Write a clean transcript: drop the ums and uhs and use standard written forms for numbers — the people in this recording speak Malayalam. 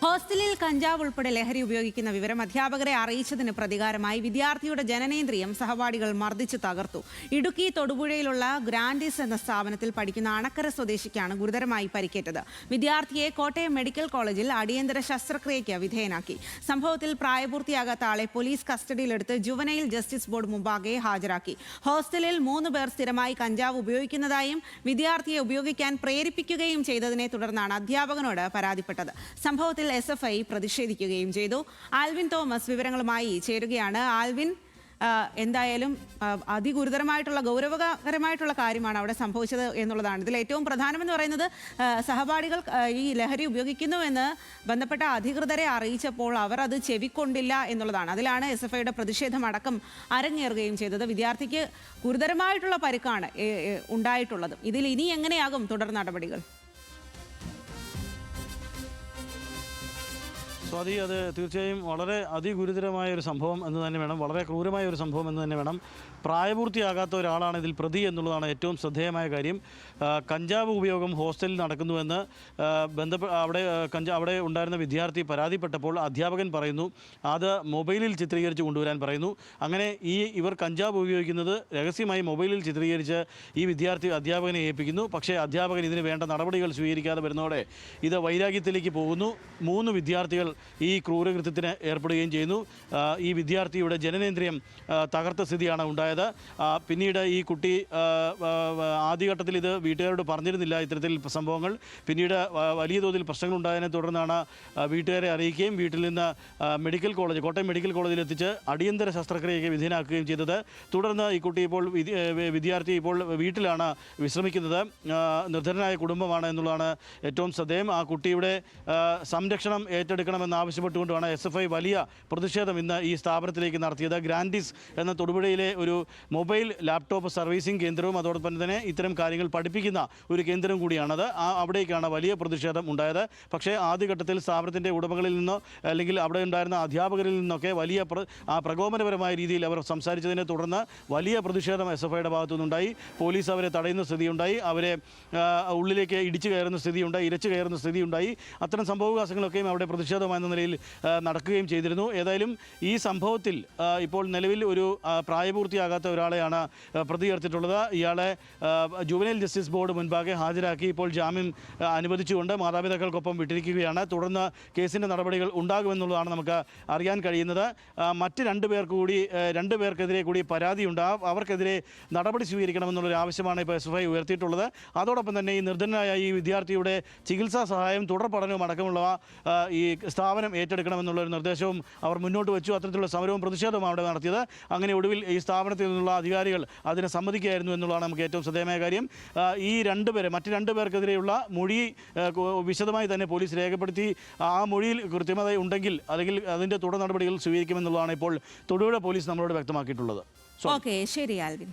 ഹോസ്റ്റലിൽ കഞ്ചാവ് ഉൾപ്പെടെ ലഹരി ഉപയോഗിക്കുന്ന വിവരം അധ്യാപകരെ അറിയിച്ചതിന് പ്രതികാരമായി വിദ്യാർത്ഥിയുടെ ജനനേന്ദ്രിയം സഹപാഠികൾ മർദ്ദിച്ചു തകർത്തു. ഇടുക്കി തൊടുപുഴയിലുള്ള ഗ്രാൻഡിസ് എന്ന സ്ഥാപനത്തിൽ പഠിക്കുന്ന അണക്കര സ്വദേശിക്കാണ് ഗുരുതരമായി പരിക്കേറ്റത്. വിദ്യാർത്ഥിയെ കോട്ടയം മെഡിക്കൽ കോളേജിൽ അടിയന്തര ശസ്ത്രക്രിയയ്ക്ക് വിധേയനാക്കി. സംഭവത്തിൽ പ്രായപൂർത്തിയാകാത്ത ആളെ പോലീസ് കസ്റ്റഡിയിലെടുത്ത് ജുവനൈൽ ജസ്റ്റിസ് ബോർഡ് മുമ്പാകെ ഹാജരാക്കി. ഹോസ്റ്റലിൽ 3 പേർ സ്ഥിരമായി കഞ്ചാവ് ഉപയോഗിക്കുന്നതായും വിദ്യാർത്ഥിയെ ഉപയോഗിക്കാൻ പ്രേരിപ്പിക്കുകയും ചെയ്തതിനെ തുടർന്നാണ് അധ്യാപകനോട് പരാതിപ്പെട്ടത്. സംഭവത്തിൽ SFI പ്രതിഷേധിക്കുകയും ചെയ്തു. ആൽവിൻ തോമസ് വിവരങ്ങളുമായി ചേരുകയാണ്. ആൽവിൻ, എന്തായാലും അതിഗുരുതരമായിട്ടുള്ള ഗൗരവകരമായിട്ടുള്ള കാര്യമാണ് അവിടെ സംഭവിച്ചത് എന്നുള്ളതാണ്. ഇതിൽ ഏറ്റവും പ്രധാനമെന്ന് പറയുന്നത് സഹപാഠികൾ ഈ ലഹരി ഉപയോഗിക്കുന്നുവെന്ന് ബന്ധപ്പെട്ട അധികൃതരെ അറിയിച്ചപ്പോൾ അവർ അത് ചെവിക്കൊണ്ടില്ല എന്നുള്ളതാണ്. അതിലാണ് SFIയുടെ പ്രതിഷേധമടക്കം അരങ്ങേറുകയും ചെയ്തത്. വിദ്യാർത്ഥിക്ക് ഗുരുതരമായിട്ടുള്ള പരിക്കാണ് ഉണ്ടായിട്ടുള്ളത്. ഇതിൽ ഇനി എങ്ങനെയാകും തുടർ നടപടികൾ? സ്വാതി, അത് തീർച്ചയായും വളരെ അതിഗുരുതരമായ ഒരു സംഭവം എന്ന് തന്നെ വേണം, വളരെ ക്രൂരമായ ഒരു സംഭവം എന്ന് തന്നെ വേണം. പ്രായപൂർത്തിയാകാത്ത ഒരാളാണ് ഇതിൽ പ്രതി എന്നുള്ളതാണ് ഏറ്റവും ശ്രദ്ധേയമായ കാര്യം. കഞ്ചാവ് ഉപയോഗം ഹോസ്റ്റലിൽ നടക്കുന്നുവെന്ന് അവിടെ ഉണ്ടായിരുന്ന വിദ്യാർത്ഥി പരാതിപ്പെട്ടപ്പോൾ അധ്യാപകൻ പറയുന്നു അത് മൊബൈലിൽ ചിത്രീകരിച്ച് കൊണ്ടുവരാൻ പറയുന്നു. അങ്ങനെ ഇവർ കഞ്ചാവ് ഉപയോഗിക്കുന്നത് രഹസ്യമായി മൊബൈലിൽ ചിത്രീകരിച്ച് ഈ വിദ്യാർത്ഥി അധ്യാപകനെ ഏൽപ്പിക്കുന്നു. പക്ഷേ അധ്യാപകൻ ഇതിന് വേണ്ട നടപടികൾ സ്വീകരിക്കാതെ വരുന്നതോടെ ഇത് വൈരാഗ്യത്തിലേക്ക് പോകുന്നു. 3 വിദ്യാർത്ഥികൾ ഈ ക്രൂരകൃത്യത്തിന് ഏർപ്പെടുകയും ചെയ്യുന്നു. ഈ വിദ്യാർത്ഥിയുടെ ജനനേന്ദ്രിയം തകർത്ത സ്ഥിതിയാണ് ഉണ്ടായത്. പിന്നീട് ഈ കുട്ടി ആദ്യഘട്ടത്തിൽ ഇത് വീട്ടുകാരോട് പറഞ്ഞിരുന്നില്ല, ഇത്തരത്തിൽ സംഭവങ്ങൾ. പിന്നീട് വലിയ തോതിൽ പ്രശ്നങ്ങളുണ്ടായതിനെ തുടർന്നാണ് വീട്ടുകാരെ അറിയിക്കുകയും വീട്ടിൽ നിന്ന് കോട്ടയം മെഡിക്കൽ കോളേജിൽ എത്തിച്ച് അടിയന്തര ശസ്ത്രക്രിയയ്ക്ക് വിധേയനാക്കുകയും ചെയ്തത്. തുടർന്ന് ഈ കുട്ടി വിദ്യാർത്ഥി ഇപ്പോൾ വീട്ടിലാണ് വിശ്രമിക്കുന്നത്. നിർധനനായ കുടുംബമാണ് എന്നുള്ളതാണ് ഏറ്റവും ശ്രദ്ധേയം. ആ കുട്ടിയുടെ സംരക്ഷണം ഏറ്റെടുക്കണമെന്നാവശ്യപ്പെട്ടുകൊണ്ടാണ് SFI വലിയ പ്രതിഷേധം ഇന്ന് ഈ സ്ഥാപനത്തിലേക്ക് നടത്തിയത്. ഗ്രാൻഡിസ് എന്ന തൊടുപുഴയിലെ ഒരു മൊബൈൽ ലാപ്ടോപ്പ് സർവീസിംഗ് കേന്ദ്രവും അതോടൊപ്പം തന്നെ ഇത്തരം കാര്യങ്ങൾ പഠിപ്പിക്കുന്ന ഒരു കേന്ദ്രം കൂടിയാണത്. അവിടേക്കാണ് വലിയ പ്രതിഷേധം ഉണ്ടായത്. പക്ഷേ ആദ്യഘട്ടത്തിൽ സ്ഥാപനത്തിൻ്റെ ഉടമകളിൽ നിന്നോ അല്ലെങ്കിൽ അവിടെ ഉണ്ടായിരുന്ന അധ്യാപകരിൽ നിന്നൊക്കെ വലിയ പ്രകോപനപരമായ രീതിയിൽ അവർ സംസാരിച്ചതിനെ തുടർന്ന് വലിയ പ്രതിഷേധം SFIയുടെ ഭാഗത്തുനിന്നുണ്ടായി. പോലീസ് അവരെ തടയുന്ന സ്ഥിതിയുണ്ടായി, അവരെ ഉള്ളിലേക്ക് ഇടിച്ചു കയറുന്ന സ്ഥിതിയുണ്ടായി, ഇരച്ചു കയറുന്ന സ്ഥിതിയുണ്ടായി. അത്തരം സംഭവവികാസങ്ങളൊക്കെയും അവിടെ പ്രതിഷേധമെന്ന നിലയിൽ നടക്കുകയും ചെയ്തിരുന്നു. ഏതായാലും ഈ സംഭവത്തിൽ ഇപ്പോൾ നിലവിൽ ഒരു പ്രായപൂർത്തിയാകാത്ത ഒരാളെയാണ് പ്രതി ചേർത്തിട്ടുള്ളത്. ഇയാളെ ജുവനൈൽ ജസ്റ്റിസ് ബോർഡ് മുൻപാകെ ഹാജരാക്കി ഇപ്പോൾ ജാമ്യം അനുവദിച്ചുകൊണ്ട് മാതാപിതാക്കൾക്കൊപ്പം വിട്ടിരിക്കുകയാണ്. തുടർന്ന് കേസിൻ്റെ നടപടികൾ ഉണ്ടാകുമെന്നുള്ളതാണ് നമുക്ക് അറിയാൻ കഴിയുന്നത്. മറ്റ് 2 പേർക്കെതിരെ കൂടി പരാതിയുണ്ട്. അവർക്കെതിരെ നടപടി സ്വീകരിക്കണമെന്നുള്ളൊരു ആവശ്യമാണ് ഇപ്പോൾ SFI ഉയർത്തിയിട്ടുള്ളത്. അതോടൊപ്പം തന്നെ ഈ നിർധനനായ ഈ വിദ്യാർത്ഥിയുടെ ചികിത്സാ സഹായം, തുടർ പഠനവും അടക്കമുള്ളവ ഈ സ്ഥാപനം ഏറ്റെടുക്കണമെന്നുള്ളൊരു നിർദ്ദേശവും അവർ മുന്നോട്ട് വെച്ചു. അത്തരത്തിലുള്ള സമരവും പ്രതിഷേധവും അവിടെ നടത്തിയത്. അങ്ങനെ ഒടുവിൽ ഈ സ്ഥാപനത്തിൽ നിന്നുള്ള അധികാരികൾ അതിനെ സമ്മതിക്കുകയായിരുന്നു എന്നുള്ളതാണ് നമുക്ക് ഏറ്റവും ശ്രദ്ധേയമായ കാര്യം. മറ്റ് 2 പേർക്കെതിരെയുള്ള മൊഴി വിശദമായി തന്നെ പോലീസ് രേഖപ്പെടുത്തി. ആ മൊഴിയിൽ കൃത്യമത ഉണ്ടെങ്കിൽ അല്ലെങ്കിൽ അതിൻ്റെ തുടർ നടപടികൾ സ്വീകരിക്കുമെന്നുള്ളതാണ് ഇപ്പോൾ തൊടുപുഴ പോലീസ് നമ്മളോട് വ്യക്തമാക്കിയിട്ടുള്ളത്. ഓക്കെ, ശരി ആൽവിൻ.